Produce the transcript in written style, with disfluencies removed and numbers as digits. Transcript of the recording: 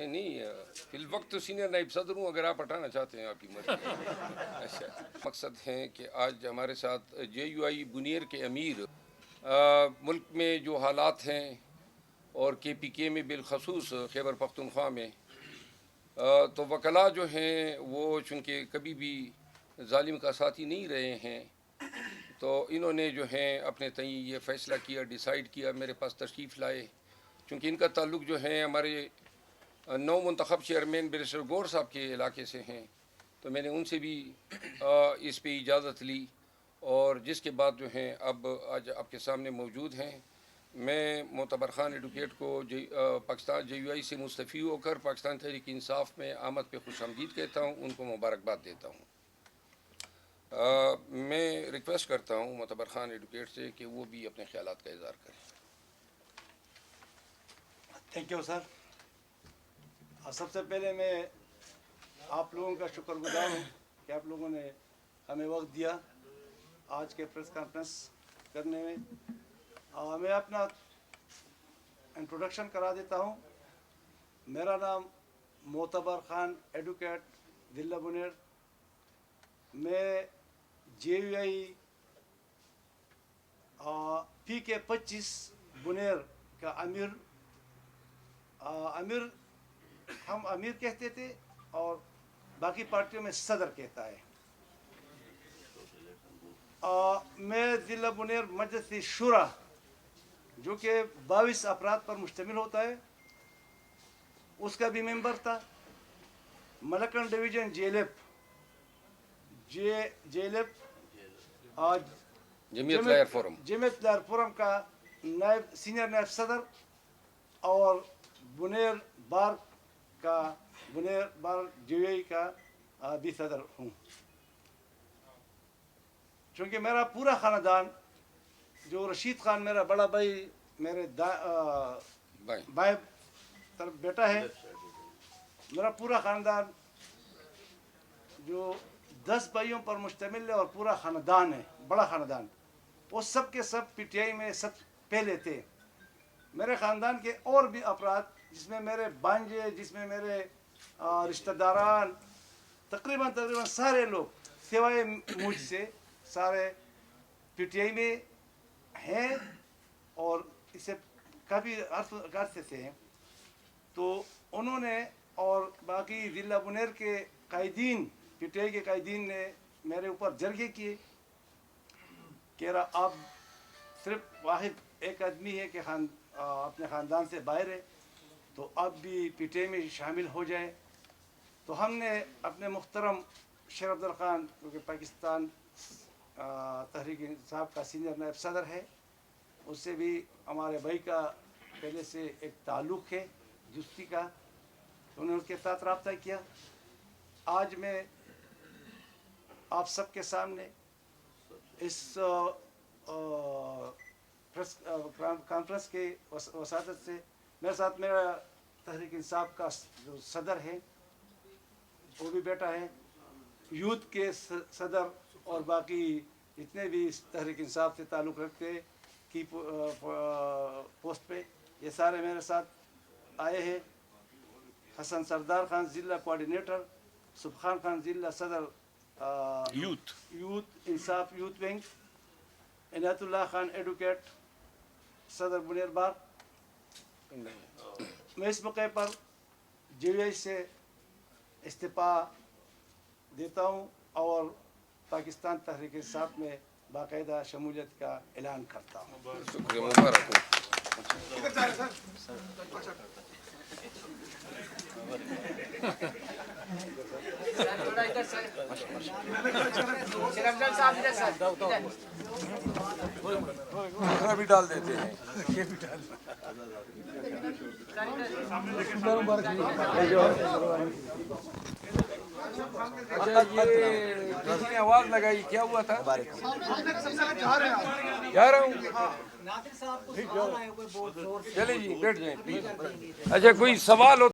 نہیں فی الوقت تو سینئر نائب صدر ہوں، اگر آپ ہٹانا چاہتے ہیں آپ کی مرضی. اچھا، مقصد ہے کہ آج ہمارے ساتھ جے یو آئی بنیر کے امیر ملک میں جو حالات ہیں اور کے پی کے میں بالخصوص خیبر پختونخوا میں تو وکلاء جو ہیں وہ چونکہ کبھی بھی ظالم کا ساتھی نہیں رہے ہیں، تو انہوں نے جو ہے اپنے تئیں یہ فیصلہ کیا، ڈیسائیڈ کیا، میرے پاس تشریف لائے. چونکہ ان کا تعلق جو ہے ہمارے نو منتخب چیئرمین بیرسٹر گور صاحب کے علاقے سے ہیں، تو میں نے ان سے بھی اس پہ اجازت لی، اور جس کے بعد جو ہیں اب آج آپ کے سامنے موجود ہیں. میں معتبر خان ایڈوکیٹ کو پاکستان جے یو آئی سے مستعفی ہو کر پاکستان تحریک انصاف میں آمد پہ خوش آمدید کہتا ہوں، ان کو مبارکباد دیتا ہوں. میں ریکویسٹ کرتا ہوں معتبر خان ایڈوکیٹ سے کہ وہ بھی اپنے خیالات کا اظہار کریں. Thank you sir. سب سے پہلے میں آپ لوگوں کا شکر گزار ہوں کہ آپ لوگوں نے ہمیں وقت دیا آج کے پریس کانفرنس کرنے میں. میں اپنا انٹروڈکشن کرا دیتا ہوں. میرا نام معتبر خان ایڈوکیٹ ضلع بنیر. میں جے یو آئی پی کے 25 بنیر کا امیر ہم امیر کہتے تھے اور باقی پارٹیوں میں صدر کہتا ہے. میں ضلع بنیر مجلس شورا جو کہ 22 افراد پر مشتمل ہوتا ہے اس کا بھی ممبر تھا. ملکن ڈویژن جمعیت لائر فورم کا سینئر نائب صدر اور بنیر بار جے یو آئی کا بھی صدر ہوں. چونکہ میرا پورا خاندان، جو رشید خان میرا بڑا بھائی میرے بھائی طرف بیٹا ہے، میرا پورا خاندان جو 10 بھائیوں پر مشتمل ہے اور پورا خاندان ہے، بڑا خاندان، وہ سب کے سب پی ٹی آئی میں سب پہلے تھے. میرے خاندان کے اور بھی افراد جس میں میرے بانجے، جس میں میرے رشتہ داران، تقریباً سارے لوگ سوائے مجھ سے سارے پی ٹی آئی میں ہیں اور اسے کافی عرصے سے ہیں. تو انہوں نے اور باقی ضلع بنیر کے قائدین، پی ٹی آئی کے قائدین نے میرے اوپر جرگے کیے کہ آپ صرف واحد ایک آدمی ہے کہ اپنے خاندان سے باہر ہے، تو آپ بھی پی ٹی آئی میں شامل ہو جائیں. تو ہم نے اپنے محترم شیر افضل خان، جو کہ پاکستان تحریک انصاف کا سینئر نائب صدر ہے، اس سے بھی ہمارے بھائی کا پہلے سے ایک تعلق ہے دوستی کا، تو انہوں نے اس کے ساتھ رابطہ کیا. آج میں آپ سب کے سامنے اس پریس کانفرنس کے وساطت سے میرے ساتھ میرا تحریک انصاف کا جو صدر ہے وہ بھی بیٹا ہے، یوتھ کے صدر اور باقی جتنے بھی اس تحریک انصاف سے تعلق رکھتے کی پوسٹ پہ، یہ سارے میرے ساتھ آئے ہیں. حسن سردار خان ضلع کوآرڈینیٹر، سبحان خان ضلع صدر یوتھ انصاف یوتھ ونگ، عنایت اللہ خان ایڈوکیٹ صدر بنیر بار. میں اس موقع پر جے یو آئی سے استعفیٰ دیتا ہوں اور پاکستان تحریک انصاف میں باقاعدہ شمولیت کا اعلان کرتا ہوں. شکریہ، مبارک ہو. بھی ڈال دیتے ہیں. اچھا، یہ کسی نے آواز لگائی، کیا ہوا تھا؟ جا رہا ہوں. چلے جی، بیٹھ جائیں پلیز. اچھا، کوئی سوال ہو